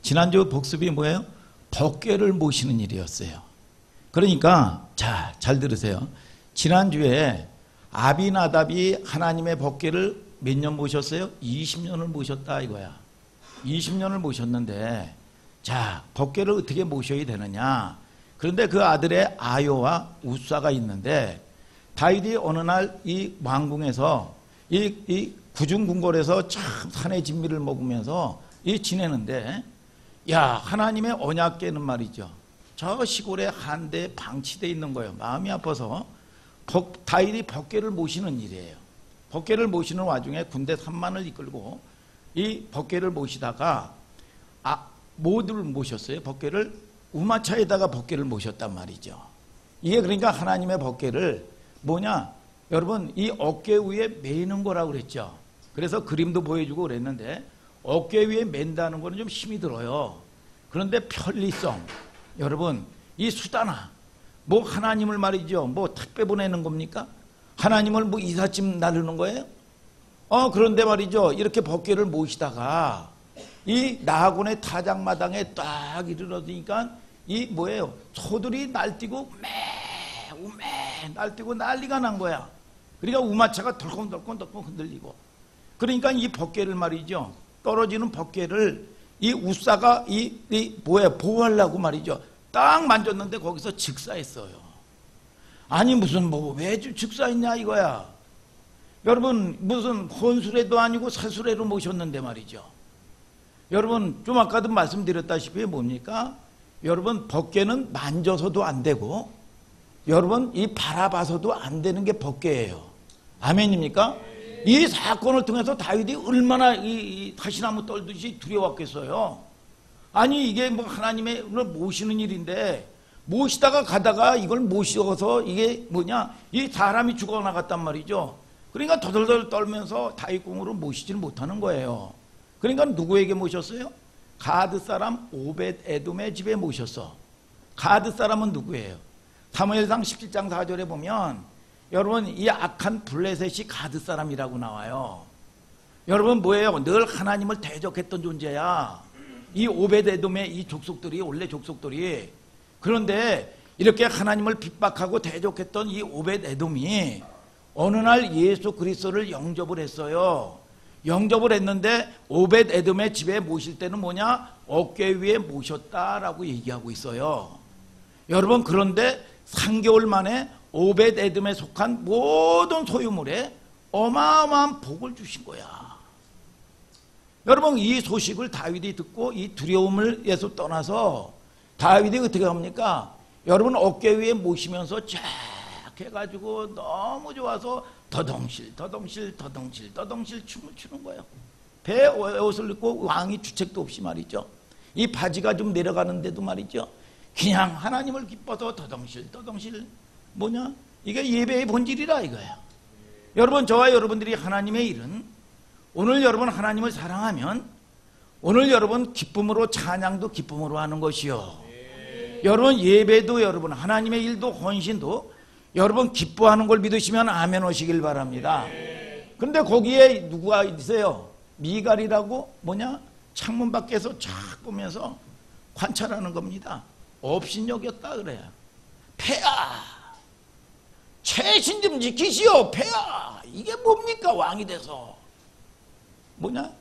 지난주 복습이 뭐예요? 법궤를 모시는 일이었어요. 그러니까 잘 들으세요. 지난주에 아비나답이 하나님의 법궤를 몇 년 모셨어요? 20년을 모셨다 이거야. 20년을 모셨는데 법궤를 어떻게 모셔야 되느냐. 그런데 그 아들의 아요와 우사가 있는데 다윗이 어느 날 이 왕궁에서 이 구중궁궐에서 참 산의 진미를 먹으면서 지내는데 하나님의 언약궤는 말이죠. 저 시골에 한 대 방치되어 있는 거예요. 마음이 아파서 다윗이 법궤를 모시는 일이에요. 법궤를 모시는 와중에 군대 3만을 이끌고 이 법궤를 모시다가 뭐를 모셨어요? 법궤를 우마차에다가 법궤를 모셨단 말이죠. 이게 그러니까 하나님의 법궤를 뭐냐? 여러분 이 어깨 위에 매는 거라고 그랬죠. 그래서 그림도 보여주고 그랬는데 어깨 위에 맨다는 거는 좀 힘이 들어요. 그런데 편리성, 여러분 이 수단화 뭐 하나님을 말이죠. 뭐 택배 보내는 겁니까? 하나님을 뭐 이삿짐 나르는 거예요? 그런데 말이죠. 이렇게 법궤를 모시다가 이 나하곤의 타작마당에 딱 이르러니까 이 뭐예요? 소들이 날뛰고 우매 날뛰고 난리가 난 거야. 그러니까 우마차가 덜컹덜컹 흔들리고. 그러니까 이 법궤를 말이죠. 떨어지는 법궤를 이 우사가 보호하려고 말이죠. 딱 만졌는데 거기서 즉사했어요. 아니 무슨 왜 즉사했냐 이거야. 여러분 무슨 혼수레도 아니고 사수레로 모셨는데 말이죠. 여러분 좀 아까도 말씀드렸다시피 뭡니까? 여러분 법궤는 만져서도 안 되고 여러분 이 바라봐서도 안 되는 게 법궤예요. 아멘입니까? 이 사건을 통해서 다윗이 얼마나 이 가시나무 떨듯이 두려웠겠어요. 아니 이게 뭐 하나님의 모시는 일인데 모시다가 가다가 이걸 모셔서 이게 뭐냐? 이 사람이 죽어나갔단 말이죠. 그러니까 더덜덜 떨면서 다윗궁으로 모시지를 못하는 거예요. 그러니까 누구에게 모셨어요? 가드 사람 오벳 에돔의 집에 모셨어. 가드 사람은 누구예요? 사무엘상 17장 4절에 보면 여러분 이 악한 블레셋이 가드 사람이라고 나와요. 여러분 뭐예요? 늘 하나님을 대적했던 존재야. 이 오벳 에돔의 이 족속들이 원래 족속들이. 그런데 이렇게 하나님을 핍박하고 대적했던 이 오벳 에돔이 어느 날 예수 그리스도를 영접을 했어요. 영접을 했는데 오벳 에돔의 집에 모실 때는 뭐냐? 어깨 위에 모셨다라고 얘기하고 있어요. 여러분 그런데 3개월 만에 오벳 에돔에 속한 모든 소유물에 어마어마한 복을 주신 거야. 여러분 이 소식을 다윗이 듣고 이 두려움을에서 떠나서 다윗이 어떻게 합니까? 여러분 어깨 위에 모시면서 쫙 해가지고 너무 좋아서 더덩실 춤을 추는 거예요. 배에 옷을 입고 왕이 주책도 없이 말이죠. 이 바지가 좀 내려가는데도 말이죠. 그냥 하나님을 기뻐서 더덩실 뭐냐? 이게 예배의 본질이라 이거야. 여러분 저와 여러분들이 하나님의 일은 오늘 여러분 하나님을 사랑하면 오늘 여러분 기쁨으로 찬양도 기쁨으로 하는 것이요. 여러분 예배도 여러분 하나님의 일도 헌신도 여러분 기뻐하는 걸 믿으시면 아멘 하시길 바랍니다. 그런데 거기에 누가 있어요? 미갈이라고 뭐냐? 창문 밖에서 쫙 보면서 관찰하는 겁니다. 업신여겼다 그래요. 폐하 최신 좀 지키시오 폐하. 이게 뭡니까 왕이 돼서. 뭐냐?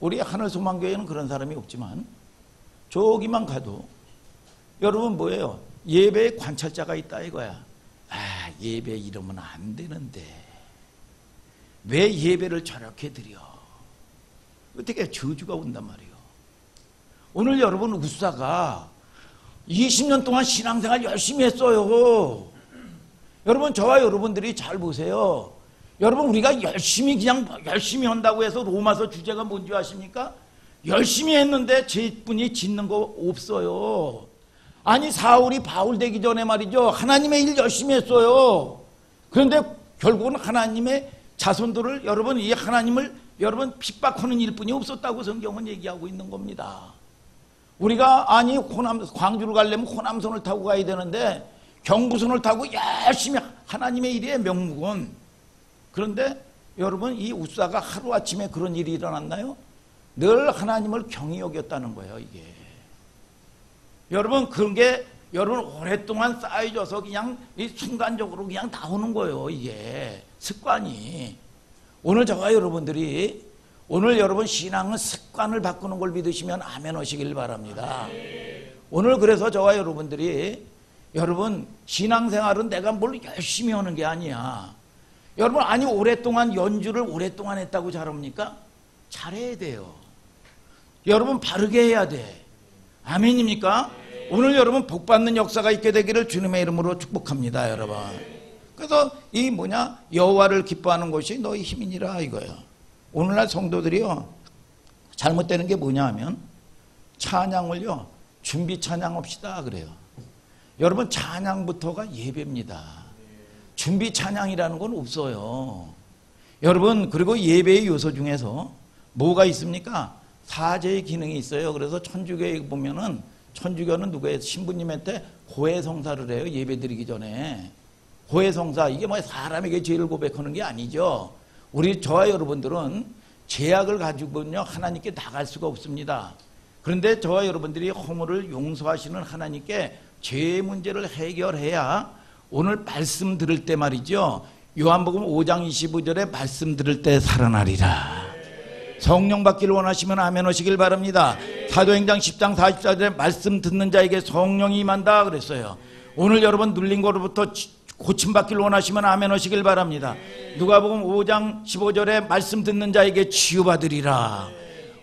우리 하늘소망교회는 그런 사람이 없지만 저기만 가도 여러분 뭐예요? 예배에 관찰자가 있다 이거야. 예배 이러면 안 되는데 왜 예배를 저렇게 드려? 어떻게 저주가 온단 말이에요. 오늘 여러분 우사가 20년 동안 신앙생활 열심히 했어요. 여러분 저와 여러분들이 잘 보세요. 여러분 우리가 열심히 그냥 열심히 한다고 해서 로마서 주제가 뭔지 아십니까? 열심히 했는데 죄뿐이 짓는 거 없어요. 아니 사울이 바울 되기 전에 말이죠. 하나님의 일 열심히 했어요. 그런데 결국은 하나님의 자손들을 여러분 이 하나님을 여러분 핍박하는 일뿐이 없었다고 성경은 얘기하고 있는 겁니다. 우리가 아니 광주를 가려면 호남선을 타고 가야 되는데 경부선을 타고 열심히 하나님의 일에 명목은. 그런데 여러분 이 우사가 하루아침에 그런 일이 일어났나요? 늘 하나님을 경히 여겼다는 거예요, 이게. 여러분, 그런 게 여러분 오랫동안 쌓여져서 그냥 이 순간적으로 그냥 나오는 거예요, 이게. 습관이. 오늘 저와 여러분들이, 오늘 여러분 신앙은 습관을 바꾸는 걸 믿으시면 아멘 하시길 바랍니다. 오늘 그래서 저와 여러분들이, 여러분 신앙생활은 내가 뭘 열심히 하는 게 아니야. 여러분, 아니 오랫동안 연주를 오랫동안 했다고 잘합니까? 잘해야 돼요. 여러분 바르게 해야 돼. 아멘입니까? 오늘 여러분 복받는 역사가 있게 되기를 주님의 이름으로 축복합니다, 여러분. 그래서 이 여호와를 기뻐하는 것이 너희 힘이니라 이거예요. 오늘날 성도들이요, 잘못되는 게 뭐냐 하면 찬양을요, 준비 찬양합시다 그래요. 여러분, 찬양부터가 예배입니다. 준비 찬양이라는 건 없어요. 여러분, 그리고 예배의 요소 중에서 뭐가 있습니까? 사제의 기능이 있어요. 그래서 천주교에 보면은, 천주교는 누구예요? 신부님한테 고해성사를 해요, 예배 드리기 전에. 고해성사, 이게 사람에게 죄를 고백하는 게 아니죠. 우리 저와 여러분들은 죄악을 가지고는요, 하나님께 나갈 수가 없습니다. 그런데 저와 여러분들이 허물을 용서하시는 하나님께 죄의 문제를 해결해야 오늘 말씀 들을 때 말이죠, 요한복음 5장 25절에 말씀 들을 때 살아나리라. 성령 받기를 원하시면 아멘 하시길 바랍니다. 사도행전 10장 44절에 말씀 듣는 자에게 성령이 임한다 그랬어요. 오늘 여러분 눌린 거로부터 고침받기를 원하시면 아멘 하시길 바랍니다. 누가복음 5장 15절에 말씀 듣는 자에게 치유받으리라.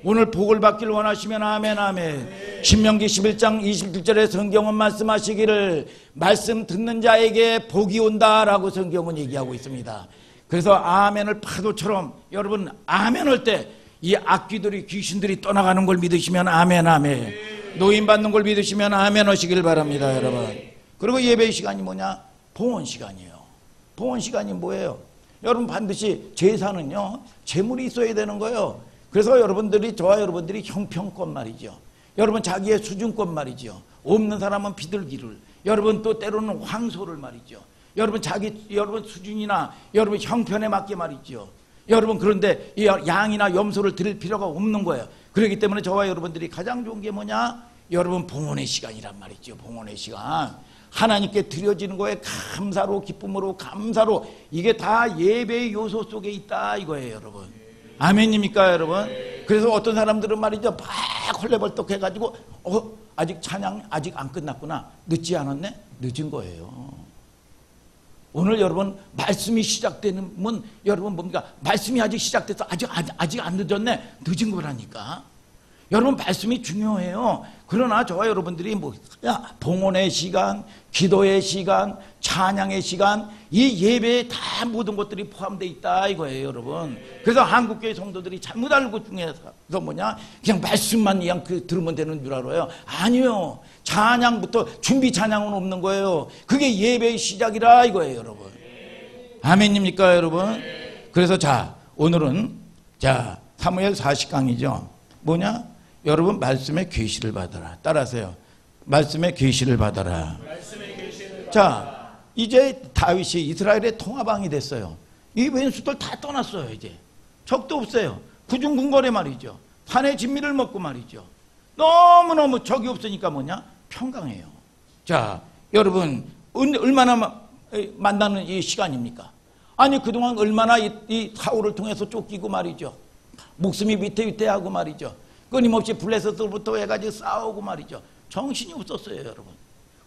오늘 복을 받기를 원하시면 아멘 아멘. 신명기 11장 27절에 성경은 말씀하시기를 말씀 듣는 자에게 복이 온다라고 성경은 얘기하고 있습니다. 그래서 아멘을 파도처럼 여러분 아멘 할 때 이 악귀들이, 귀신들이 떠나가는 걸 믿으시면 아멘 아멘. 노임 받는 걸 믿으시면 아멘 하시길 바랍니다, 여러분. 그리고 예배의 시간이 뭐냐? 봉헌 시간이에요. 봉헌 시간이 뭐예요? 여러분 반드시 제사는요, 재물이 있어야 되는 거예요. 그래서 여러분들이, 저와 여러분들이 형편권 말이죠. 여러분 자기의 수준권 말이죠. 없는 사람은 비둘기를, 여러분 또 때로는 황소를 말이죠. 여러분 여러분 수준이나 여러분 형편에 맞게 말이죠. 여러분, 그런데 이 양이나 염소를 드릴 필요가 없는 거예요. 그렇기 때문에 저와 여러분들이 가장 좋은 게 뭐냐? 여러분 봉헌의 시간이란 말이죠. 봉헌의 시간. 하나님께 드려지는 거에 감사로, 기쁨으로, 감사로, 이게 다 예배의 요소 속에 있다 이거예요, 여러분. 아멘입니까, 여러분? 그래서 어떤 사람들은 말이죠, 막 헐레벌떡 해가지고 아직 찬양 아직 안 끝났구나, 늦지 않았네? 늦은 거예요. 오늘 여러분 말씀이 시작되는 여러분 뭡니까? 말씀이 아직 시작돼서 아직 안 늦었네? 늦은 거라니까. 여러분 말씀이 중요해요. 그러나 저와 여러분들이 봉헌의 시간, 기도의 시간, 찬양의 시간, 이 예배에 다 모든 것들이 포함되어 있다 이거예요, 여러분. 그래서 한국교회 성도들이 잘못 알고 중에서 그냥 말씀만 그냥 들으면 되는 줄 알아요. 아니요. 찬양부터, 준비 찬양은 없는 거예요. 그게 예배의 시작이라 이거예요, 여러분. 아멘입니까, 여러분? 그래서 오늘은 사무엘 40강이죠. 여러분 말씀의 계시를 받아라. 따라하세요. 말씀의 계시를 받아라. 이제 다윗이 이스라엘의 통합왕이 됐어요. 이 왼수들 다 떠났어요. 이제 적도 없어요. 구중궁궐에 말이죠. 산의 진미를 먹고 말이죠. 너무너무 적이 없으니까 평강해요. 여러분 얼마나 만나는 이 시간입니까? 아니 그동안 얼마나 이 사울을 통해서 쫓기고 말이죠. 목숨이 위태위태하고 말이죠. 끊임없이 블레셋으로부터 해가지고 싸우고 말이죠. 정신이 없었어요, 여러분.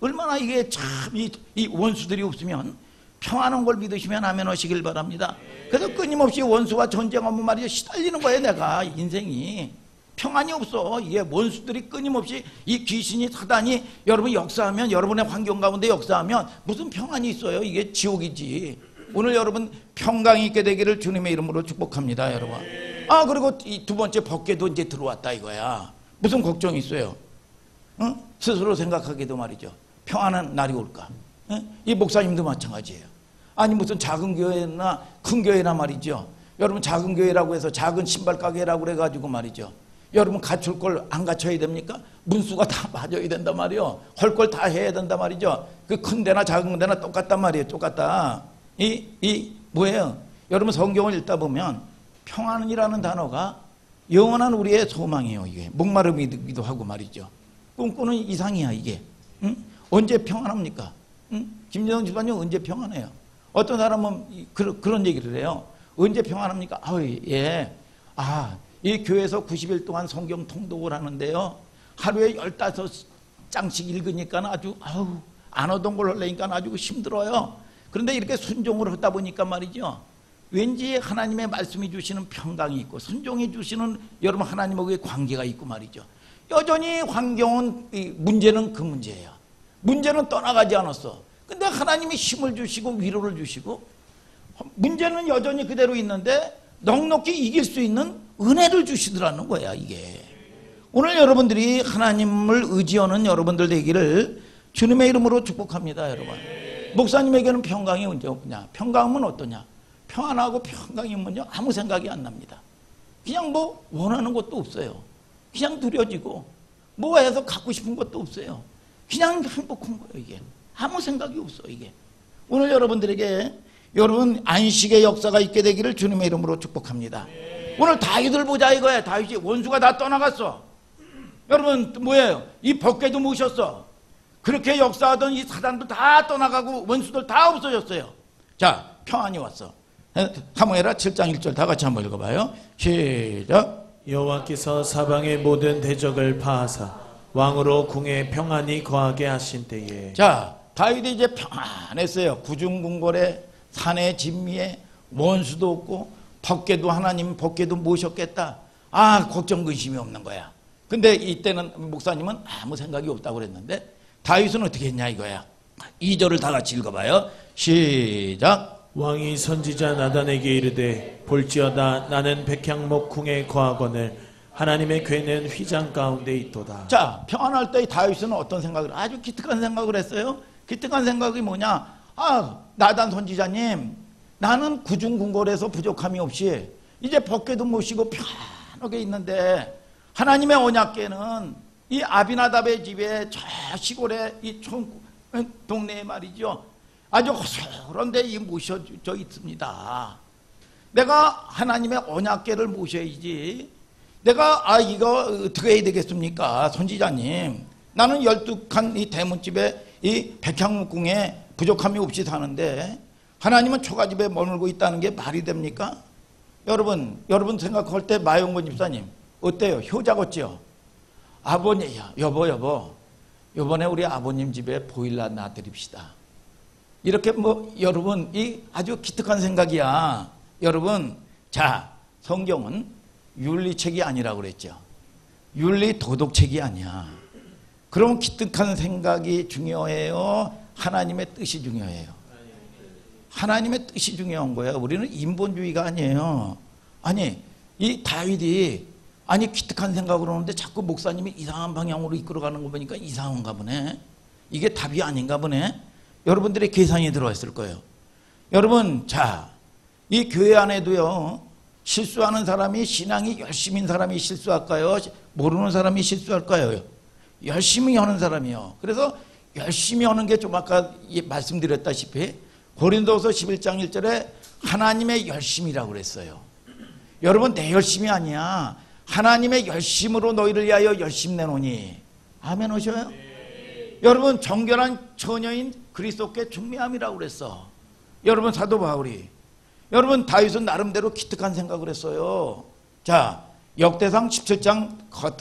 얼마나 이게 참 이 원수들이 없으면 평안한 걸 믿으시면 아멘 하시길 바랍니다. 그래서 끊임없이 원수와 전쟁하면 말이죠, 시달리는 거예요. 내가 인생이 평안이 없어. 이게 원수들이 끊임없이, 이 귀신이 사단이 여러분 역사하면, 여러분의 환경 가운데 역사하면 무슨 평안이 있어요? 이게 지옥이지. 오늘 여러분 평강이 있게 되기를 주님의 이름으로 축복합니다, 여러분. 그리고 이 두 번째, 법궤도 이제 들어왔다 이거야. 무슨 걱정이 있어요? 스스로 생각하기도 말이죠. 평안한 날이 올까? 이 목사님도 마찬가지예요. 아니 무슨 작은 교회나 큰 교회나 말이죠. 여러분 작은 교회라고 해서 작은 신발 가게라고 그래가지고 말이죠. 여러분 갖출 걸 안 갖춰야 됩니까? 문수가 다 맞아야 된단 말이요. 할 걸 다 해야 된단 말이죠. 그 큰 데나 작은 데나 똑같단 말이에요. 똑같다. 뭐예요? 여러분 성경을 읽다 보면 평안이라는 단어가 영원한 우리의 소망이에요. 이게 목마름이기도 하고 말이죠. 꿈꾸는 이상이야 이게. 응? 언제 평안합니까? 응? 김재동 집사님 언제 평안해요? 어떤 사람은 그런 얘기를 해요. 언제 평안합니까? 예. 이 교회에서 90일 동안 성경 통독을 하는데요. 하루에 15장씩 읽으니까 아주 안 오던 걸 하려니까 아주 힘들어요. 그런데 이렇게 순종을 하다 보니까 말이죠. 왠지 하나님의 말씀이 주시는 평강이 있고 순종해 주시는 여러분 하나님하고의 관계가 있고 말이죠. 여전히 환경은 문제는 그 문제예요. 문제는 떠나가지 않았어. 근데 하나님이 힘을 주시고 위로를 주시고 문제는 여전히 그대로 있는데 넉넉히 이길 수 있는 은혜를 주시더라는 거야 이게. 오늘 여러분들이 하나님을 의지하는 여러분들 되기를 주님의 이름으로 축복합니다. 여러분 목사님에게는 평강이 언제 없냐? 평강은 어떠냐? 평안하고 평강이면요 아무 생각이 안 납니다. 그냥 뭐 원하는 것도 없어요. 그냥 두려지고 뭐 해서 갖고 싶은 것도 없어요. 그냥 행복한 거예요 이게. 아무 생각이 없어 이게. 오늘 여러분들에게 여러분 안식의 역사가 있게 되기를 주님의 이름으로 축복합니다. 오늘 다윗을 보자 이거야. 다윗이 원수가 다 떠나갔어. 여러분 뭐예요? 이 법궤도 모셨어. 그렇게 역사하던 이 사단도 다 떠나가고 원수들 다 없어졌어요. 자 평안이 왔어. 사무엘하 7장 1절 다 같이 한번 읽어봐요. 시작. 여호와께서 사방의 모든 대적을 파하사 왕으로 궁에 평안히 거하게 하신 때에. 자 다윗이 이제 평안했어요. 구중궁궐에 산의 진미에 원수도 없고 법궤도 하나님 법궤도 모셨겠다. 걱정 근심이 없는 거야. 근데 이때는 목사님은 아무 생각이 없다고 그랬는데 다윗은 어떻게 했냐 이거야. 2절을 다 같이 읽어봐요. 시작. 왕이 선지자 나단에게 이르되 볼지어다 나는 백향목 궁에 거하거늘 하나님의 궤는 휘장 가운데 있도다. 자 평안할 때 다윗은 어떤 생각을 아주 기특한 생각을 했어요. 기특한 생각이 뭐냐. 나단 선지자님 나는 구중궁궐에서 부족함이 없이 이제 법궤도 모시고 편하게 있는데 하나님의 언약궤는 이 아비나답의 집에 저 시골에 이 동네에 말이죠. 아주 허술한 데 모셔져 있습니다. 내가 하나님의 언약궤를 모셔야지. 내가 이거 어떻게 해야 되겠습니까? 선지자님 나는 12칸 이 대문집에 이 백향목궁에 부족함이 없이 사는데 하나님은 초가집에 머물고 있다는 게 말이 됩니까? 여러분 생각할 때 마용건 집사님 어때요? 효자 같지요? 아버님 여보 이번에 우리 아버님 집에 보일러 놔드립시다. 이렇게 여러분 이 아주 기특한 생각이야. 여러분 자 성경은 윤리책이 아니라고 그랬죠. 윤리 도덕책이 아니야. 그럼 기특한 생각이 중요해요? 하나님의 뜻이 중요해요? 하나님의 뜻이 중요한 거예요. 우리는 인본주의가 아니에요. 아니 이 다윗이 기특한 생각을 하는데 자꾸 목사님이 이상한 방향으로 이끌어가는 거 보니까 이상한가 보네. 이게 답이 아닌가 보네. 여러분들의 계산이 들어있을 거예요. 여러분 이 교회 안에도요 실수하는 사람이 신앙이 열심인 사람이 실수할까요? 모르는 사람이 실수할까요? 열심히 하는 사람이요. 그래서 열심히 하는 게 좀 아까 말씀드렸다시피 고린도서 11장 1절에 하나님의 열심이라고 그랬어요. 여러분 내 열심이 아니야. 하나님의 열심으로 너희를 위하여 열심 내노니. 아멘 하셔요? 여러분 정결한 처녀인 그리스도께 중매함이라고 그랬어. 여러분 사도 바울이. 여러분 다윗은 나름대로 기특한 생각을 했어요. 자 역대상 17장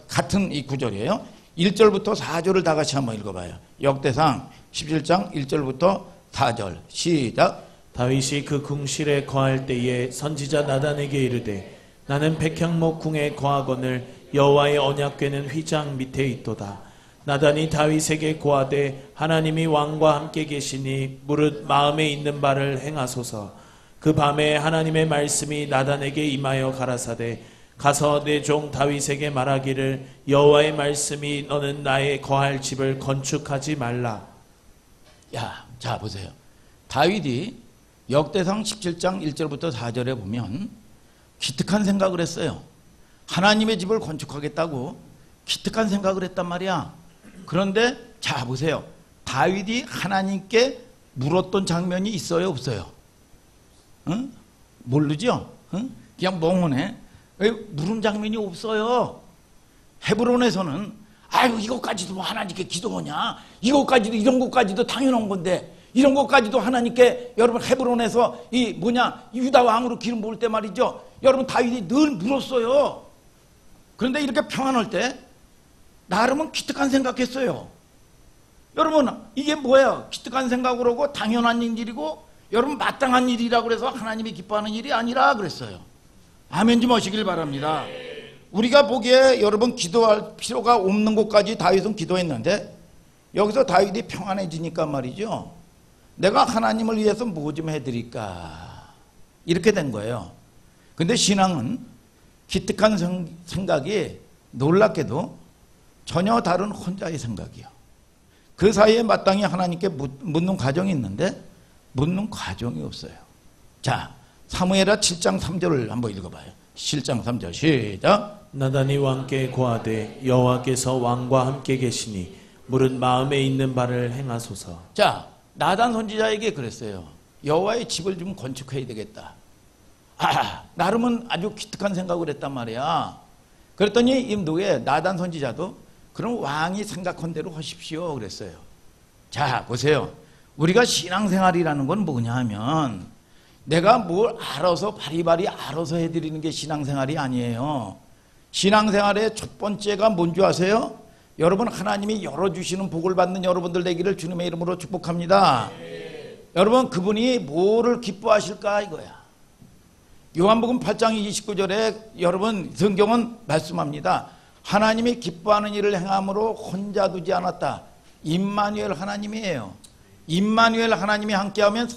같은 이 구절이에요. 1절부터 4절을 다 같이 한번 읽어봐요. 역대상 17장 1절부터 4절 시작. 다윗이 그 궁실에 거할 때에 선지자 나단에게 이르되 나는 백향목 궁에 거하거늘 여호와의 언약궤는 휘장 밑에 있도다. 나단이 다윗에게 고하되 하나님이 왕과 함께 계시니 무릇 마음에 있는 바를 행하소서. 그 밤에 하나님의 말씀이 나단에게 임하여 가라사대 가서 내 종 다윗에게 말하기를 여호와의 말씀이 너는 나의 거할 집을 건축하지 말라. 자 보세요. 다윗이 역대상 17장 1절부터 4절에 보면 기특한 생각을 했어요. 하나님의 집을 건축하겠다고 기특한 생각을 했단 말이야. 그런데 자 보세요. 다윗이 하나님께 물었던 장면이 있어요 없어요? 응? 모르죠? 응? 그냥 멍하네. 왜 물은 장면이 없어요. 헤브론에서는 아유 이것까지도 하나님께 기도하냐, 이것까지도 이런 것까지도 당연한 건데 이런 것까지도 하나님께, 여러분 헤브론에서 이 뭐냐 유다 왕으로 기름 부을 때 말이죠, 여러분 다윗이 늘 물었어요. 그런데 이렇게 평안할 때 나름은 기특한 생각했어요. 여러분 이게 뭐예요? 기특한 생각으로 하고 당연한 일이고 여러분 마땅한 일이라고 그래서 하나님이 기뻐하는 일이 아니라 그랬어요. 아멘 좀 하시길 바랍니다. 우리가 보기에 여러분 기도할 필요가 없는 곳까지 다윗은 기도했는데 여기서 다윗이 평안해지니까 말이죠, 내가 하나님을 위해서 뭐 좀 해드릴까 이렇게 된 거예요. 근데 신앙은 기특한 생각이 놀랍게도 전혀 다른 혼자의 생각이요. 그 사이에 마땅히 하나님께 묻는 과정이 있는데 묻는 과정이 없어요. 자, 사무엘하 7장 3절을 한번 읽어봐요. 7장 3절 시작. 나단이 왕께 고하되 여호와께서 왕과 함께 계시니 물은 마음에 있는 바를 행하소서. 자, 나단 선지자에게 그랬어요. 여호와의 집을 좀 건축해야 되겠다. 나름은 아주 기특한 생각을 했단 말이야. 그랬더니 이 누구의 나단 선지자도 그럼 왕이 생각한 대로 하십시오 그랬어요. 자, 보세요. 우리가 신앙생활이라는 건 뭐냐 하면 내가 뭘 알아서 바리바리 알아서 해드리는 게 신앙생활이 아니에요. 신앙생활의 첫 번째가 뭔지 아세요? 여러분 하나님이 열어주시는 복을 받는 여러분들 되기를 주님의 이름으로 축복합니다. 여러분 그분이 뭐를 기뻐하실까 이거야. 요한복음 8장 29절에 여러분 성경은 말씀합니다. 하나님이 기뻐하는 일을 행함으로 혼자 두지 않았다. 임마누엘 하나님이에요. 임마누엘 하나님이 함께하면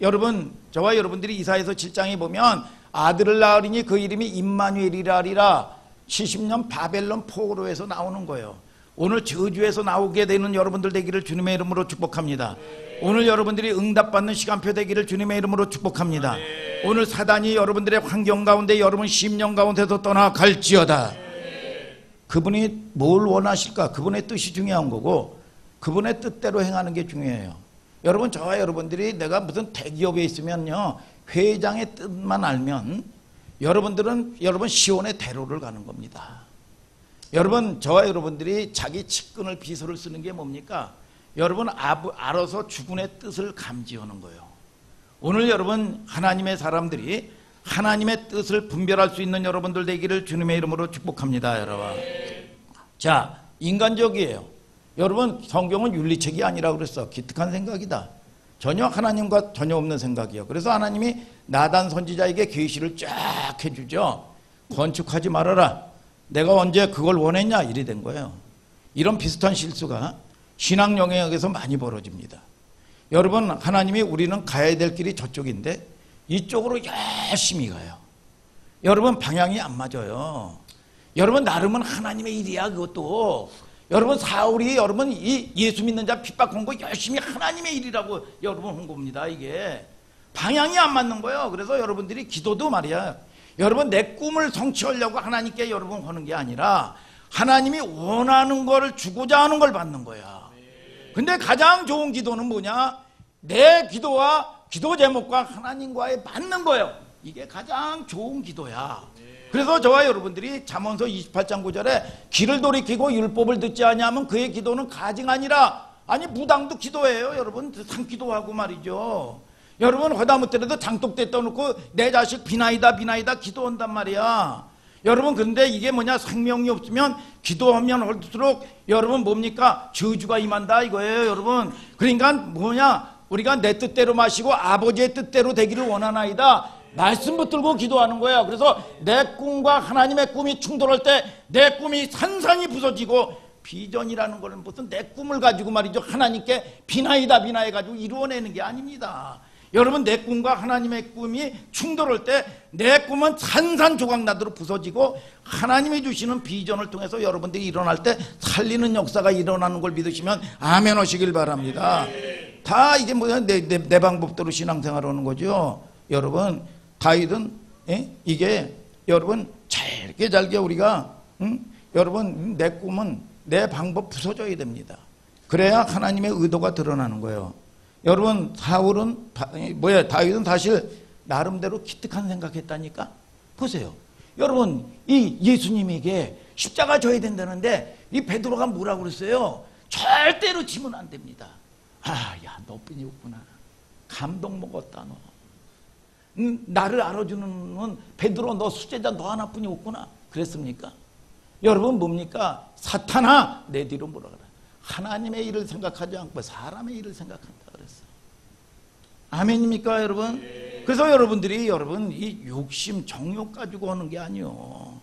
여러분 저와 여러분들이 이사야서 7장에 보면 아들을 낳으리니 그 이름이 임마누엘이라 하리라. 70년 바벨론 포로에서 나오는 거예요. 오늘 저주에서 나오게 되는 여러분들 되기를 주님의 이름으로 축복합니다. 오늘 여러분들이 응답받는 시간표 되기를 주님의 이름으로 축복합니다. 오늘 사단이 여러분들의 환경 가운데 여러분 심령 가운데서 떠나갈지어다. 그분이 뭘 원하실까? 그분의 뜻이 중요한 거고 그분의 뜻대로 행하는 게 중요해요. 여러분 저와 여러분들이 내가 무슨 대기업에 있으면요 회장의 뜻만 알면 여러분들은 여러분 시온의 대로를 가는 겁니다. 여러분 저와 여러분들이 자기 측근을 비서를 쓰는 게 뭡니까? 여러분 알아서 주군의 뜻을 감지하는 거예요. 오늘 여러분 하나님의 사람들이 하나님의 뜻을 분별할 수 있는 여러분들 되기를 주님의 이름으로 축복합니다. 여러분 자, 인간적이에요. 여러분 성경은 윤리책이 아니라 그랬어. 기특한 생각이다. 전혀 하나님과 전혀 없는 생각이에요. 그래서 하나님이 나단 선지자에게 계시를 쫙 해주죠. 건축하지 말아라. 내가 언제 그걸 원했냐 이래 된 거예요. 이런 비슷한 실수가 신앙 영역에서 많이 벌어집니다. 여러분 하나님이 우리는 가야 될 길이 저쪽인데 이쪽으로 열심히 가요. 여러분 방향이 안 맞아요. 여러분 나름은 하나님의 일이야. 그것도 여러분 사울이 여러분 이 예수 믿는 자 핍박한 거 열심히 하나님의 일이라고 여러분 한 겁니다. 이게 방향이 안 맞는 거예요. 그래서 여러분들이 기도도 말이야, 여러분 내 꿈을 성취하려고 하나님께 여러분 하는 게 아니라 하나님이 원하는 걸 주고자 하는 걸 받는 거야. 근데 가장 좋은 기도는 뭐냐? 내 기도와 기도 제목과 하나님과의 맞는 거예요. 이게 가장 좋은 기도야. 그래서 저와 여러분들이 잠언서 28장 9절에 귀를 돌이키고 율법을 듣지 아니하면 그의 기도는 가증 아니라, 아니 무당도 기도해요. 여러분 산기도하고 말이죠. 여러분 허다못해도 장독대 떠놓고 내 자식 비나이다 비나이다 기도한단 말이야. 여러분 근데 이게 뭐냐, 생명이 없으면 기도하면 할수록 여러분 뭡니까? 저주가 임한다 이거예요. 여러분 그러니까 뭐냐, 우리가 내 뜻대로 마시고 아버지의 뜻대로 되기를 원하나이다 말씀 붙들고 기도하는 거야. 그래서 내 꿈과 하나님의 꿈이 충돌할 때 내 꿈이 산산이 부서지고, 비전이라는 거는 무슨 내 꿈을 가지고 말이죠 하나님께 비나이다 비나해 가지고 이루어내는 게 아닙니다. 여러분 내 꿈과 하나님의 꿈이 충돌할 때 내 꿈은 산산조각나도록 부서지고 하나님이 주시는 비전을 통해서 여러분들이 일어날 때 살리는 역사가 일어나는 걸 믿으시면 아멘 하시길 바랍니다. 다 이게 뭐야, 내 방법대로 신앙생활하는 거죠. 여러분 다윗은 이게 여러분 잘게 우리가 여러분 내 꿈은 내 방법 부서져야 됩니다. 그래야 하나님의 의도가 드러나는 거예요. 여러분 다윗은 사실 나름대로 기특한 생각했다니까. 보세요. 여러분 이 예수님에게 십자가 져야 된다는데 이 베드로가 뭐라고 그랬어요? 절대로 지면 안 됩니다. 아, 야, 너뿐이 없구나. 감동 먹었다 너. 나를 알아주는 건 베드로 너 수제자 너 하나뿐이 없구나. 그랬습니까? 여러분 뭡니까? 사탄아 내 뒤로 물러가라. 하나님의 일을 생각하지 않고 사람의 일을 생각한다 그랬어요. 아멘입니까 여러분? 그래서 여러분들이 여러분 이 욕심 정욕 가지고 하는 게 아니요.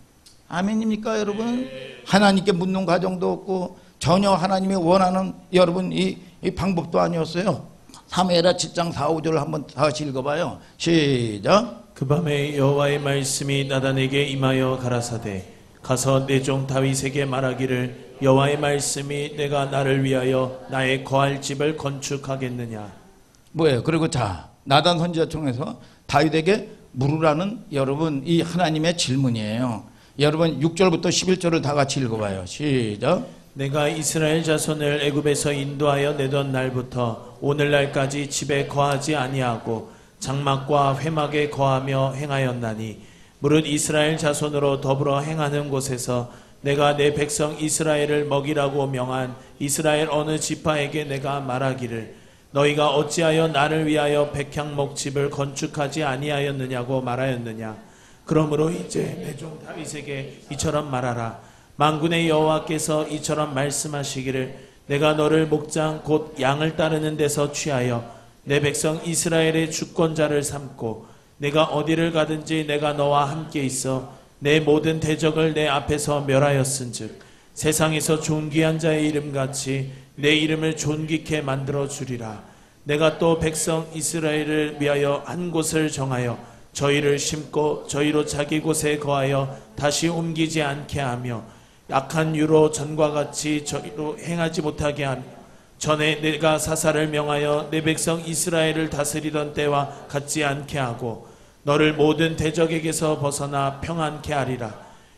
아멘입니까 여러분? 하나님께 묻는 과정도 없고 전혀 하나님이 원하는 여러분 이 방법도 아니었어요. 사무엘하 7장 4, 5절을 한번 다시 읽어봐요. 시작. 그 밤에 여호와의 말씀이 나단에게 임하여 가라사대 가서 내 종 다윗에게 말하기를 여호와의 말씀이 내가 나를 위하여 나의 거할 집을 건축하겠느냐. 뭐예요? 그리고 자 나단 선지자 통해서 다윗에게 물으라는 여러분 이 하나님의 질문이에요. 여러분 6절부터 11절을 다 같이 읽어봐요. 시작. 내가 이스라엘 자손을 애굽에서 인도하여 내던 날부터 오늘날까지 집에 거하지 아니하고 장막과 회막에 거하며 행하였나니 무릇 이스라엘 자손으로 더불어 행하는 곳에서 내가 내 백성 이스라엘을 먹이라고 명한 이스라엘 어느 지파에게 내가 말하기를 너희가 어찌하여 나를 위하여 백향목 집을 건축하지 아니하였느냐고 말하였느냐. 그러므로 이제 내 종 다윗에게 이처럼 말하라. 만군의 여호와께서 이처럼 말씀하시기를 내가 너를 목장 곧 양을 따르는 데서 취하여 내 백성 이스라엘의 주권자를 삼고 내가 어디를 가든지 내가 너와 함께 있어 내 모든 대적을 내 앞에서 멸하였은즉 세상에서 존귀한 자의 이름같이 내 이름을 존귀케 만들어 주리라. 내가 또 백성 이스라엘을 위하여 한 곳을 정하여 저희를 심고 저희로 자기 곳에 거하여 다시 옮기지 않게 하며 약한 유로 전과 같이 저희로 행하지 못하게 하며 전에 내가 사사를 명하여 내 백성 이스라엘을 다스리던 때와 같지 않게 하고 너를 모든 대적에게서 벗어나 평안케 하리라.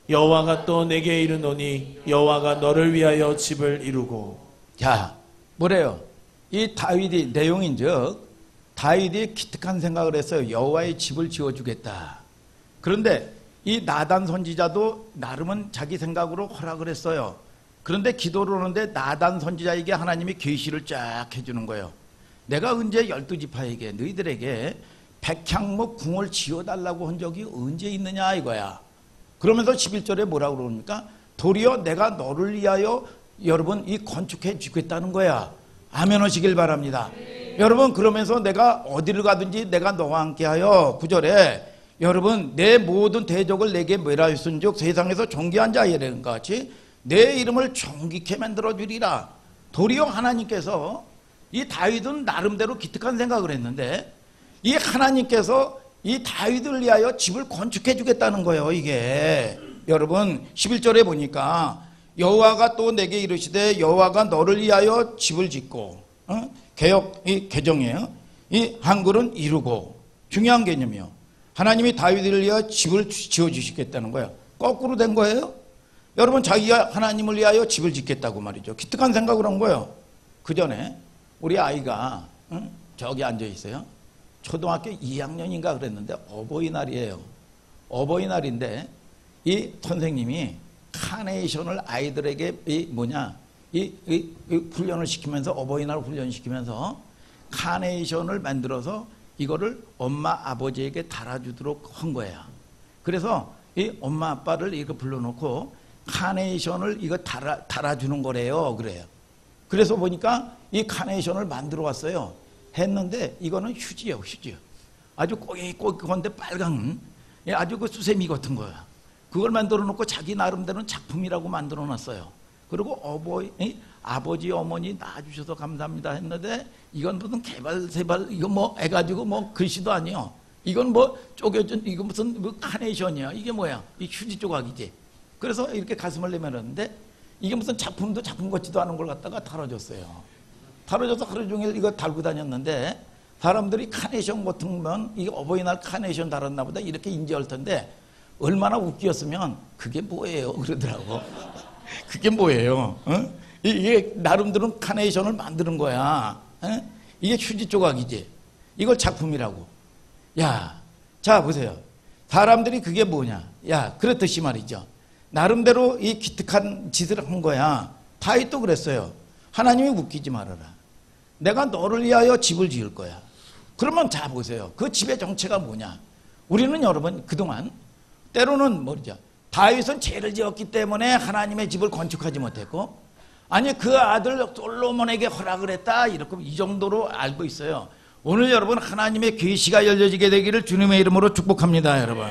여호와가 또 내게 이르노니 여호와가 너를 위하여 집을 이루고. 자 뭐래요? 이 다윗이 내용인즉 다윗이 기특한 생각을 했어요. 여호와의 집을 지어주겠다. 그런데 이 나단 선지자도 나름은 자기 생각으로 허락을 했어요. 그런데 기도를 하는데 나단 선지자에게 하나님이 계시를 쫙 해주는 거예요. 내가 언제 12지파에게 너희들에게 백향목 궁을 지어달라고 한 적이 언제 있느냐 이거야. 그러면서 11절에 뭐라고 그러니까 도리어 내가 너를 위하여 여러분 이 건축해 주겠다는 거야. 아멘 하시길 바랍니다. 여러분 그러면서 내가 어디를 가든지 내가 너와 함께하여 9절에 여러분 내 모든 대적을 내게 멸하였은즉 세상에서 존귀한 자의 이름 같이 내 이름을 존귀케 만들어 주리라. 도리어 하나님께서 이 다윗은 나름대로 기특한 생각을 했는데 이 하나님께서 이 다윗을 위하여 집을 건축해 주겠다는 거예요. 이게 여러분 11절에 보니까 여호와가 또 내게 이르시되 여호와가 너를 위하여 집을 짓고 개역 이 개정이에요. 이 한글은 이루고 중요한 개념이요. 하나님이 다윗을 위하여 집을 지어주시겠다는 거예요. 거꾸로 된 거예요. 여러분 자기가 하나님을 위하여 집을 짓겠다고 말이죠. 기특한 생각을 한 거예요. 그 전에 우리 아이가 저기 앉아 있어요. 초등학교 2학년인가 그랬는데 어버이날이에요. 어버이날인데 이 선생님이 카네이션을 아이들에게 이 훈련을 시키면서 어버이날 훈련시키면서 카네이션을 만들어서 이거를 엄마 아버지에게 달아주도록 한 거야. 그래서 이 엄마 아빠를 이거 불러놓고 카네이션을 이거 달아주는 거래요. 그래요. 그래서 보니까 이 카네이션을 만들어 왔어요. 했는데 이거는 휴지예요, 휴지. 아주 꼬깃꼬깃한데 빨간 아주 그 수세미 같은 거야. 그걸 만들어 놓고 자기 나름대로는 작품이라고 만들어 놨어요. 그리고 아버지 어머니 낳아주셔서 감사합니다 했는데 이건 무슨 개발세발 이거 뭐 해가지고 뭐 글씨도 아니요. 이건 뭐 쪼개진 이거 무슨 뭐 카네이션이야. 이게 뭐야? 이 휴지 조각이지. 그래서 이렇게 가슴을 내밀었는데 이게 무슨 작품도 작품 같지도 않은 걸 갖다가 달아줬어요. 달아줘서 하루 종일 이거 달고 다녔는데 사람들이 카네이션 같은 건 이게 어버이날 카네이션 달았나 보다 이렇게 인지할 텐데 얼마나 웃겼으면 그게 뭐예요 그러더라고. 그게 뭐예요? 이게 나름대로 카네이션을 만드는 거야. 이게 휴지 조각이지. 이걸 작품이라고. 야, 자 보세요. 사람들이 그게 뭐냐? 야, 그렇듯이 말이죠. 나름대로 이 기특한 짓을 한 거야. 다윗도 그랬어요. 하나님이 웃기지 말아라. 내가 너를 위하여 집을 지을 거야. 그러면 자 보세요. 그 집의 정체가 뭐냐? 우리는 여러분 그동안 때로는 뭐죠? 다윗은 죄를 지었기 때문에 하나님의 집을 건축하지 못했고, 아니 그 아들 솔로몬에게 허락을 했다, 이렇게 이 정도로 알고 있어요. 오늘 여러분 하나님의 계시가 열려지게 되기를 주님의 이름으로 축복합니다, 여러분.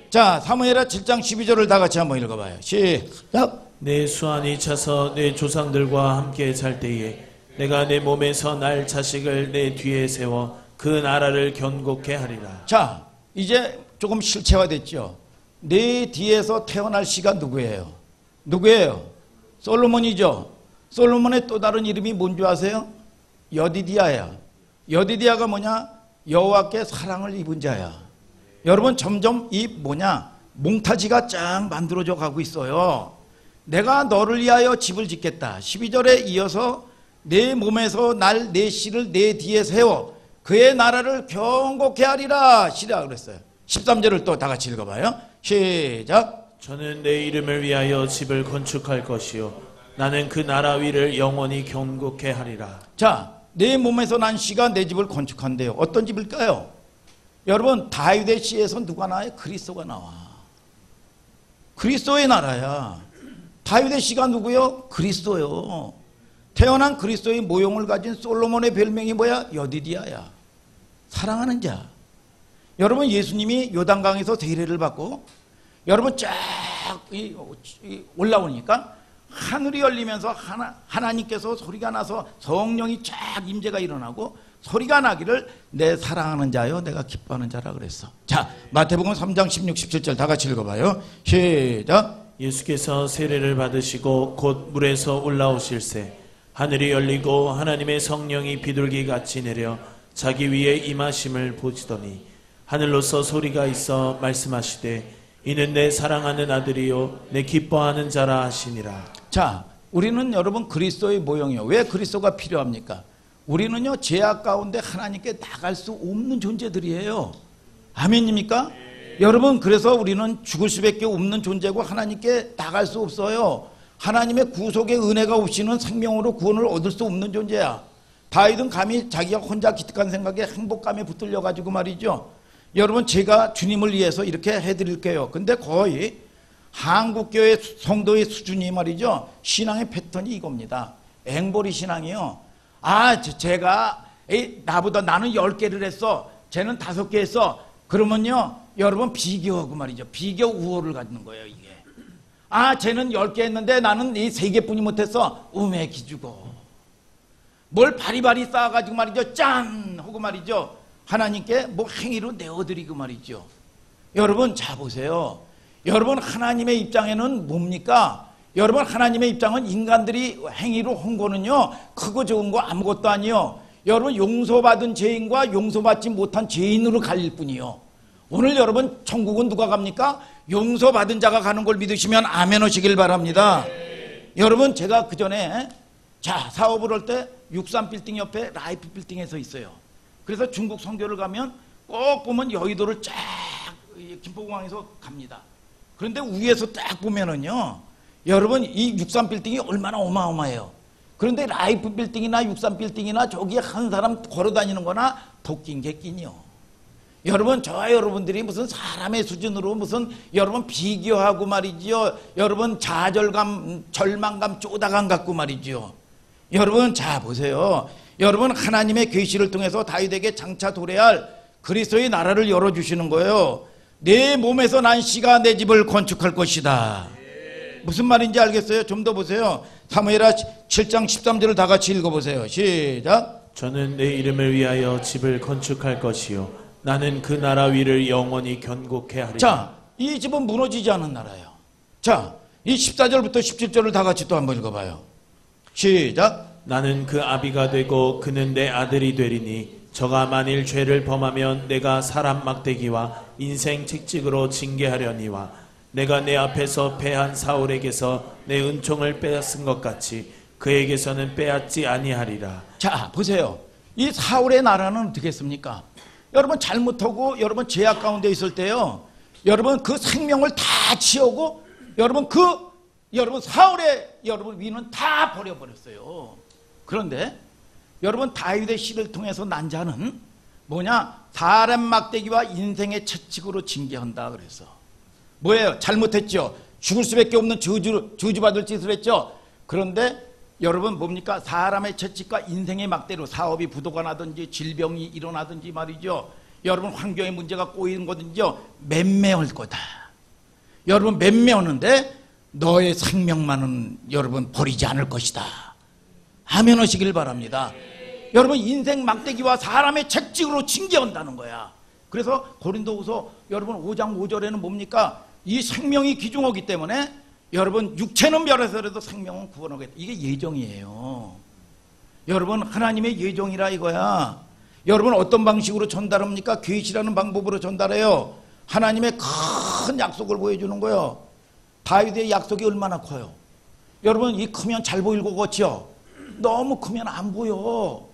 자, 사무엘하 7장 12절을 다 같이 한번 읽어봐요. 시작. 내 수완이 차서 내 조상들과 함께 살 때에 내가 내 몸에서 날 자식을 내 뒤에 세워 그 나라를 견고케 하리라. 자, 이제 조금 실체화됐죠. 내 뒤에서 태어날 씨가 누구예요? 누구예요? 솔로몬이죠. 솔로몬의 또 다른 이름이 뭔지 아세요? 여디디아야. 여디디아가 뭐냐? 여호와께 사랑을 입은 자야. 여러분 점점 이 뭐냐? 몽타지가 쫙 만들어져 가고 있어요. 내가 너를 위하여 집을 짓겠다. 12절에 이어서 내 몸에서 내 씨를 내 뒤에 세워 그의 나라를 견고케 하리라 시라 그랬어요. 13절을 또 다 같이 읽어봐요. 시작. 저는 내 이름을 위하여 집을 건축할 것이요 나는 그 나라 위를 영원히 견고케 하리라. 자, 내 몸에서 난 씨가 내 집을 건축한대요. 어떤 집일까요? 여러분 다윗의 씨에서 누가 나와요? 그리스도가 나와. 그리스도의 나라야. 다윗의 씨가 누구요? 그리스도요. 태어난 그리스도의 모형을 가진 솔로몬의 별명이 뭐야? 여디디아야. 사랑하는 자. 여러분 예수님이 요단강에서 세례를 받고 여러분 쫙 올라오니까 하늘이 열리면서 하나님께서 소리가 나서 성령이 쫙 임재가 일어나고 소리가 나기를 내 사랑하는 자요 내가 기뻐하는 자라 그랬어. 자, 마태복음 3장 16, 17절 다 같이 읽어봐요. 시작. 예수께서 세례를 받으시고 곧 물에서 올라오실새 하늘이 열리고 하나님의 성령이 비둘기같이 내려 자기 위에 임하심을 보시더니 하늘로서 소리가 있어 말씀하시되 이는 내 사랑하는 아들이요 내 기뻐하는 자라 하시니라. 자, 우리는 여러분 그리스도의 모형이요. 왜 그리스도가 필요합니까? 우리는요 죄악 가운데 하나님께 나갈 수 없는 존재들이에요. 아멘입니까? 여러분 그래서 우리는 죽을 수밖에 없는 존재고 하나님께 나갈 수 없어요. 하나님의 구속의 은혜가 없이는 생명으로 구원을 얻을 수 없는 존재야. 다윗은 감히 자기가 혼자 기특한 생각에 행복감에 붙들려 가지고 말이죠. 여러분 제가 주님을 위해서 이렇게 해드릴게요. 근데 거의 한국교회 성도의 수준이 말이죠. 신앙의 패턴이 이겁니다. 앵벌이 신앙이요. 아 제가 나보다 나는 10개를 했어. 쟤는 5개 했어. 그러면요 여러분 비교하고 말이죠. 비교 우월을 갖는 거예요 이게. 아 쟤는 10개 했는데 나는 이 3개뿐이 못했어. 음에 기주고 뭘 바리바리 쌓아가지고 말이죠. 짠 하고 말이죠. 하나님께 뭐 행위로 내어드리고 말이죠. 여러분 자 보세요. 여러분 하나님의 입장에는 뭡니까? 여러분 하나님의 입장은 인간들이 행위로 한 거는요 크고 적은 거 아무것도 아니요. 여러분 용서받은 죄인과 용서받지 못한 죄인으로 갈릴 뿐이요. 오늘 여러분 천국은 누가 갑니까? 용서받은 자가 가는 걸 믿으시면 아멘 하시길 바랍니다. 여러분 제가 그전에 자 사업을 할 때 63빌딩 옆에 라이프 빌딩에서 있어요. 그래서 중국 선교를 가면 꼭 보면 여의도를 쫙 김포공항에서 갑니다. 그런데 위에서 딱 보면은요 여러분 이 63빌딩이 얼마나 어마어마해요. 그런데 라이프 빌딩이나 63빌딩이나 저기에 한 사람 걸어다니는 거나 도끼인 객끼니요. 여러분 저와 여러분들이 무슨 사람의 수준으로 무슨 여러분 비교하고 말이지요. 여러분 좌절감 절망감 쪼다감 갖고 말이지요. 여러분 자 보세요. 여러분 하나님의 계시를 통해서 다윗에게 장차 도래할 그리스도의 나라를 열어주시는 거예요. 내 몸에서 난 씨가 내 집을 건축할 것이다. 무슨 말인지 알겠어요? 좀 더 보세요. 사무엘하 7장 13절을 다 같이 읽어보세요. 시작. 저는 내 이름을 위하여 집을 건축할 것이요 나는 그 나라 위를 영원히 견고케 하리라. 자, 이 집은 무너지지 않은 나라예요. 자, 이 14절부터 17절을 다 같이 또 한번 읽어봐요. 시작. 나는 그 아비가 되고 그는 내 아들이 되리니 저가 만일 죄를 범하면 내가 사람 막대기와 인생 책찍으로 징계하려니와 내가 내 앞에서 패한 사울에게서 내 은총을 빼앗은 것 같이 그에게서는 빼앗지 아니하리라. 자 보세요. 이 사울의 나라는 어떻게 했습니까? 여러분 잘못하고 여러분 죄악 가운데 있을 때요 여러분 그 생명을 다 치우고 여러분 사울의 여러분 위는 다 버려버렸어요. 그런데 여러분 다윗의 시를 통해서 난 자는 뭐냐? 사람 막대기와 인생의 채찍으로 징계한다 그래서 뭐예요? 잘못했죠. 죽을 수밖에 없는 저주받을 짓을 했죠. 그런데 여러분 뭡니까? 사람의 채찍과 인생의 막대로 사업이 부도가 나든지 질병이 일어나든지 말이죠. 여러분 환경의 문제가 꼬이는 거든지요. 맴매할 거다. 여러분 맴매하는데 너의 생명만은 여러분 버리지 않을 것이다. 아멘 하시길 바랍니다. 여러분 인생 막대기와 사람의 채찍으로 징계한다는 거야. 그래서 고린도후서 여러분 5장 5절에는 뭡니까? 이 생명이 귀중하기 때문에 여러분 육체는 멸해서라도 생명은 구원하겠다. 이게 예정이에요. 여러분 하나님의 예정이라 이거야. 여러분 어떤 방식으로 전달합니까? 계시라는 방법으로 전달해요. 하나님의 큰 약속을 보여주는 거예요. 다윗의 약속이 얼마나 커요. 여러분 이 크면 잘 보일 것 같죠? 너무 크면 안 보여.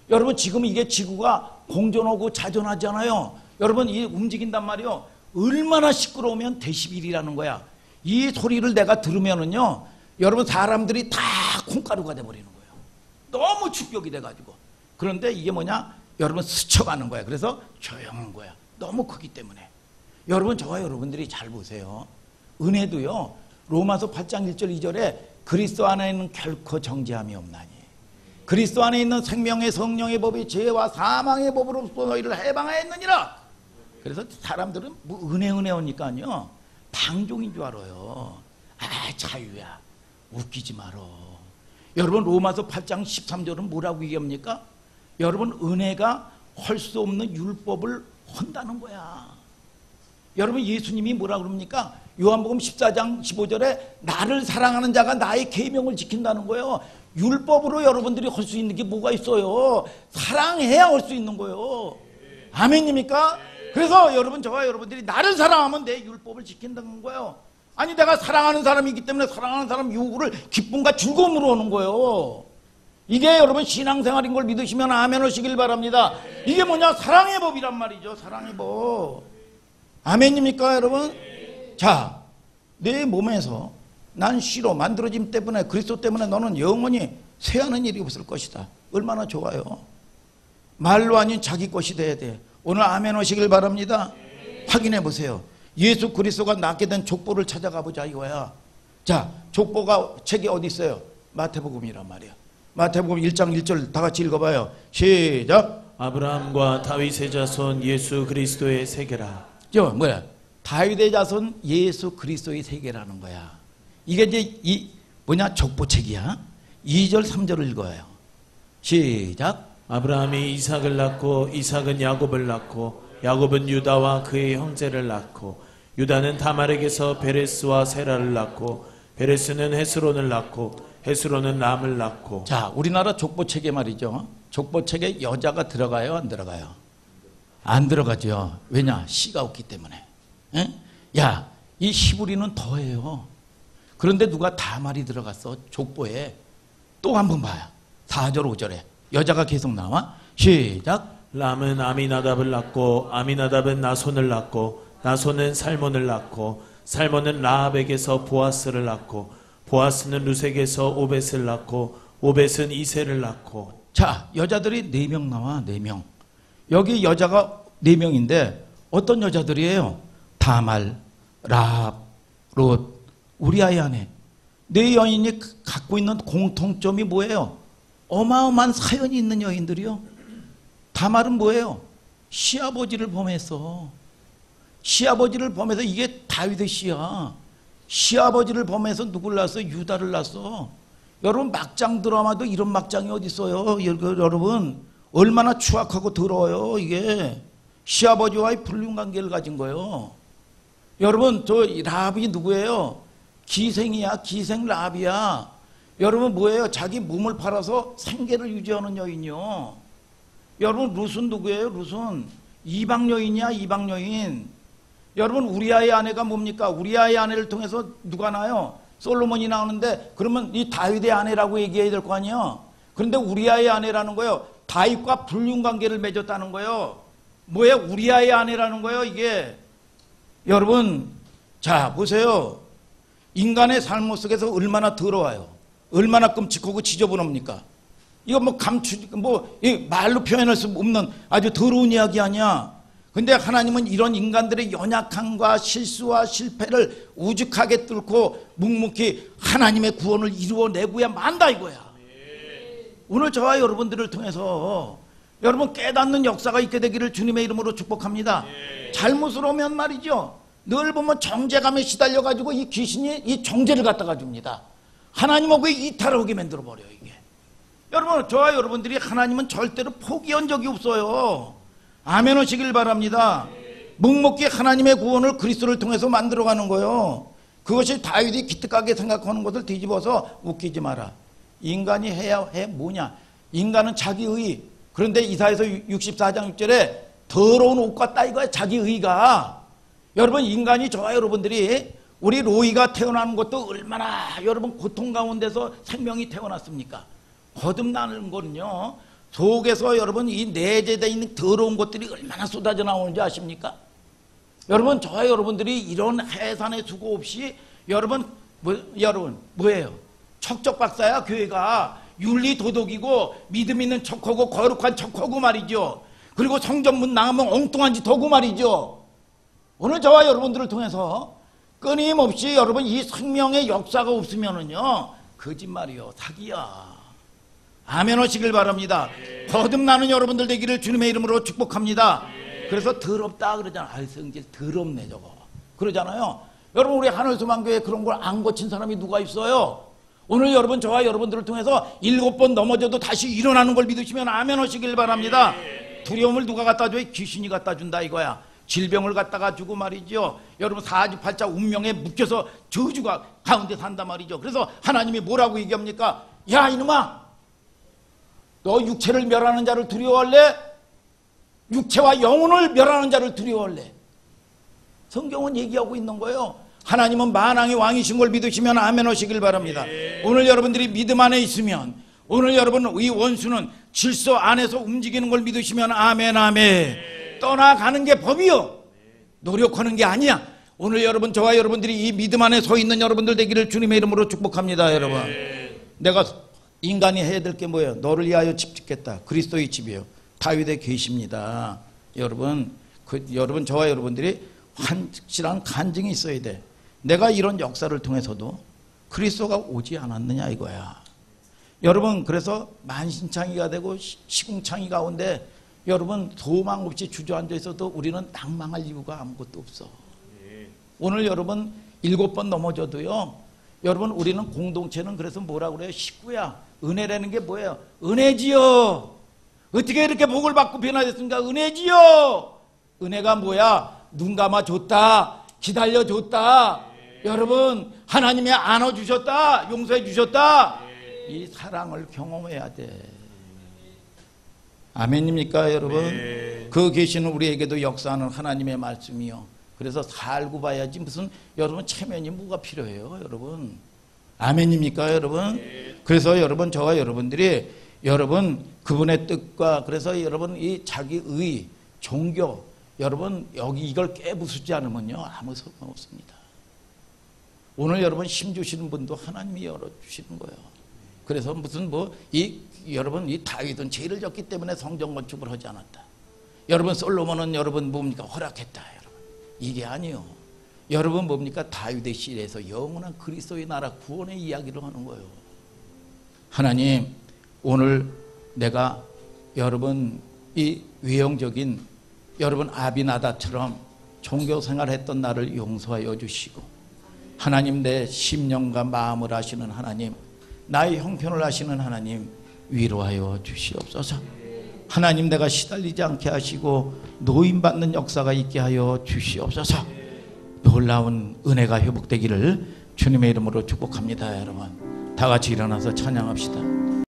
여러분 지금 이게 지구가 공전하고 자전하잖아요. 여러분 이 움직인단 말이요. 얼마나 시끄러우면 데시벨이라는 거야. 이 소리를 내가 들으면은요, 여러분 사람들이 다 콩가루가 돼버리는 거예요. 너무 충격이 돼가지고. 그런데 이게 뭐냐? 여러분 스쳐가는 거야. 그래서 조용한 거야. 너무 크기 때문에. 여러분 저와 여러분들이 잘 보세요. 은혜도요. 로마서 8장 1절 2절에 그리스도 안에는 결코 정죄함이 없나니 그리스도 안에 있는 생명의 성령의 법이 죄와 사망의 법으로서 너희를 해방하였느니라. 그래서 사람들은 뭐 은혜 하니까요 방종인 줄 알아요. 아 자유야 웃기지 말어. 여러분 로마서 8장 13절은 뭐라고 얘기합니까? 여러분 은혜가 할 수 없는 율법을 한다는 거야. 여러분 예수님이 뭐라 그럽니까? 요한복음 14장 15절에 나를 사랑하는 자가 나의 계명을 지킨다는 거예요. 율법으로 여러분들이 할 수 있는 게 뭐가 있어요? 사랑해야 할 수 있는 거예요. 아멘입니까? 그래서 여러분 저와 여러분들이 나를 사랑하면 내 율법을 지킨다는 거예요. 아니 내가 사랑하는 사람이기 때문에 사랑하는 사람 요구를 기쁨과 즐거움으로 하는 거예요. 이게 여러분 신앙생활인 걸 믿으시면 아멘 하시길 바랍니다. 이게 뭐냐? 사랑의 법이란 말이죠. 사랑의 법. 아멘입니까 여러분? 자, 내 몸에서 난 씨로 만들어짐 때문에 그리스도 때문에 너는 영원히 쇠하는 일이 없을 것이다. 얼마나 좋아요. 말로 아닌 자기 것이 돼야 돼. 오늘 아멘 하시길 바랍니다. 확인해 보세요. 예수 그리스도가 낳게 된 족보를 찾아가 보자 이거야. 자, 족보가 책이 어디 있어요? 마태복음이란 말이야. 마태복음 1장 1절 다 같이 읽어봐요. 시작. 아브라함과 다윗의 자손 예수 그리스도의 세계라. 저 뭐야? 다윗의 자손 예수 그리스도의 세계라는 거야. 이게 이제 이 뭐냐? 족보책이야. 2절 3절을 읽어요. 시작. 아브라함이 이삭을 낳고 이삭은 야곱을 낳고 야곱은 유다와 그의 형제를 낳고 유다는 다말에게서 베레스와 세라를 낳고 베레스는 헤스론을 낳고 헤스론은 람을 낳고. 자, 우리나라 족보책에 말이죠. 족보책에 여자가 들어가요, 안 들어가요? 안 들어가죠. 왜냐? 씨가 없기 때문에. 에? 야, 이 히브리는 더해요. 그런데 누가 다말이 들어갔어? 족보에. 또 한 번 봐요. 4절 5절에 여자가 계속 나와. 시작. 람은 아미나답을 낳고 아미나답은 나손을 낳고 나손은 살몬을 낳고 살몬은 라합에게서 보아스를 낳고 보아스는 루색에서 오벳을 낳고 오벳은 이세를 낳고. 자, 여자들이 4명 나와. 4명. 여기 여자가 4명인데 어떤 여자들이에요? 다말, 라합, 롯, 우리아의 아내. 4여인이 갖고 있는 공통점이 뭐예요? 어마어마한 사연이 있는 여인들이요. 다말은 뭐예요? 시아버지를 범했어. 시아버지를 범해서 이게 다윗의 씨야. 시아버지를 범해서 누굴 낳았어? 유다를 낳았어. 여러분 막장 드라마도 이런 막장이 어디 있어요? 여러분 얼마나 추악하고 더러워요. 이게 시아버지와의 불륜관계를 가진 거예요. 여러분 저 라합이 누구예요? 기생이야. 기생 라합이야. 여러분 뭐예요? 자기 몸을 팔아서 생계를 유지하는 여인이요. 여러분 룻은 누구예요? 룻은 이방 여인이야. 이방 여인. 여러분 우리아의 아내가 뭡니까? 우리아의 아내를 통해서 누가 나요? 솔로몬이 나오는데 그러면 이 다윗의 아내라고 얘기해야 될 거 아니에요? 그런데 우리아의 아내라는 거예요. 다윗과 불륜관계를 맺었다는 거예요. 뭐예요? 우리아의 아내라는 거예요. 이게 여러분, 자 보세요. 인간의 삶 속에서 얼마나 더러워요. 얼마나 끔찍하고 지저분합니까? 이거 뭐 말로 표현할 수 없는 아주 더러운 이야기 아니야. 근데 하나님은 이런 인간들의 연약함과 실수와 실패를 우직하게 뚫고 묵묵히 하나님의 구원을 이루어내고야 만다 이거야. 오늘 저와 여러분들을 통해서 여러분 깨닫는 역사가 있게 되기를 주님의 이름으로 축복합니다. 잘못을 하면 말이죠, 늘 보면 정죄감에 시달려가지고 이 귀신이 이 정죄를 갖다가 줍니다. 하나님하고 이탈하게 만들어버려요 이게. 여러분, 저와 여러분들이 하나님은 절대로 포기한 적이 없어요. 아멘 하시길 바랍니다. 묵묵히 하나님의 구원을 그리스도를 통해서 만들어가는 거예요. 그것이 다윗이 기특하게 생각하는 것을 뒤집어서 웃기지 마라. 인간이 해야 해 뭐냐? 인간은 자기의. 그런데 이사야서 64장 6절에 더러운 옷 같다 이거야. 자기의가. 여러분, 인간이 저와 여러분들이 우리 로이가 태어나는 것도 얼마나 여러분 고통 가운데서 생명이 태어났습니까? 거듭나는 거는요, 속에서 여러분 이 내재되어 있는 더러운 것들이 얼마나 쏟아져 나오는지 아십니까? 여러분, 저와 여러분들이 이런 해산의 수고 없이 여러분 뭐예요? 척적 박사야. 교회가 윤리 도덕이고 믿음 있는 척하고 거룩한 척하고 말이죠. 그리고 성전문 나가면 엉뚱한 짓 하고 말이죠. 오늘 저와 여러분들을 통해서 끊임없이 여러분 이 생명의 역사가 없으면은요 거짓말이요, 사기야. 아멘 하시길 바랍니다. 거듭나는 여러분들 되기를 주님의 이름으로 축복합니다. 그래서 더럽다 그러잖아. 아이 성질 더럽네 저거 그러잖아요. 여러분, 우리 하늘소망교회 그런 걸 안 고친 사람이 누가 있어요? 오늘 여러분, 저와 여러분들을 통해서 7번 넘어져도 다시 일어나는 걸 믿으시면 아멘 하시길 바랍니다. 두려움을 누가 갖다 줘요? 귀신이 갖다 준다 이거야. 질병을 갖다가 주고 말이죠. 여러분, 사주팔자 운명에 묶여서 저주가 가운데 산다 말이죠. 그래서 하나님이 뭐라고 얘기합니까? 야 이놈아, 너 육체를 멸하는 자를 두려워할래? 육체와 영혼을 멸하는 자를 두려워할래? 성경은 얘기하고 있는 거예요. 하나님은 만왕의 왕이신 걸 믿으시면 아멘 하시길 바랍니다. 오늘 여러분들이 믿음 안에 있으면, 오늘 여러분 이 원수는 질서 안에서 움직이는 걸 믿으시면 아멘 아멘. 떠나가는 게 법이요, 노력하는 게 아니야. 오늘 여러분, 저와 여러분들이 이 믿음 안에 서 있는 여러분들 되기를 주님의 이름으로 축복합니다. 여러분, 내가 인간이 해야 될 게 뭐예요? 너를 위하여 집 짓겠다. 그리스도의 집이요, 다윗의 계시입니다. 여러분, 여러분 저와 여러분들이 확실한 간증이 있어야 돼. 내가 이런 역사를 통해서도 그리스도가 오지 않았느냐 이거야. 여러분, 그래서 만신창이가 되고 시궁창이 가운데 여러분 소망 없이 주저앉아 있어도 우리는 낭망할 이유가 아무것도 없어. 오늘 여러분 7번 넘어져도요, 여러분 우리는 공동체는 그래서 뭐라고 그래요? 식구야. 은혜라는 게 뭐예요? 은혜지요. 어떻게 이렇게 복을 받고 변화됐습니까? 은혜지요. 은혜가 뭐야? 눈 감아줬다, 기다려줬다, 여러분 하나님이 안아주셨다, 용서해 주셨다. 이 사랑을 경험해야 돼. 아멘입니까 여러분? 그 계시는 우리에게도 역사하는 하나님의 말씀이요. 그래서 살고 봐야지 무슨 여러분 체면이 뭐가 필요해요 여러분. 아멘입니까 여러분? 그래서 여러분, 저와 여러분들이 여러분 그분의 뜻과, 그래서 여러분 이 자기의 종교, 여러분 여기 이걸 깨부수지 않으면요 아무 소용 없습니다. 오늘 여러분 힘 주시는 분도 하나님이 열어주시는 거예요. 그래서 무슨 여러분 이 다윗은 죄를 졌기 때문에 성전 건축을 하지 않았다. 여러분 솔로몬은 여러분 뭡니까? 허락했다. 여러분 이게 아니요. 여러분 뭡니까? 다윗의 시대에서 영원한 그리스도의 나라 구원의 이야기를 하는 거예요. 하나님, 오늘 내가 여러분 이 외형적인 여러분 아비나다처럼 종교생활했던 나를 용서하여 주시고, 하나님 내 심령과 마음을 아시는 하나님, 나의 형편을 아시는 하나님 위로하여 주시옵소서. 하나님, 내가 시달리지 않게 하시고 노임받는 역사가 있게 하여 주시옵소서. 놀라운 은혜가 회복되기를 주님의 이름으로 축복합니다. 여러분 다 같이 일어나서 찬양합시다.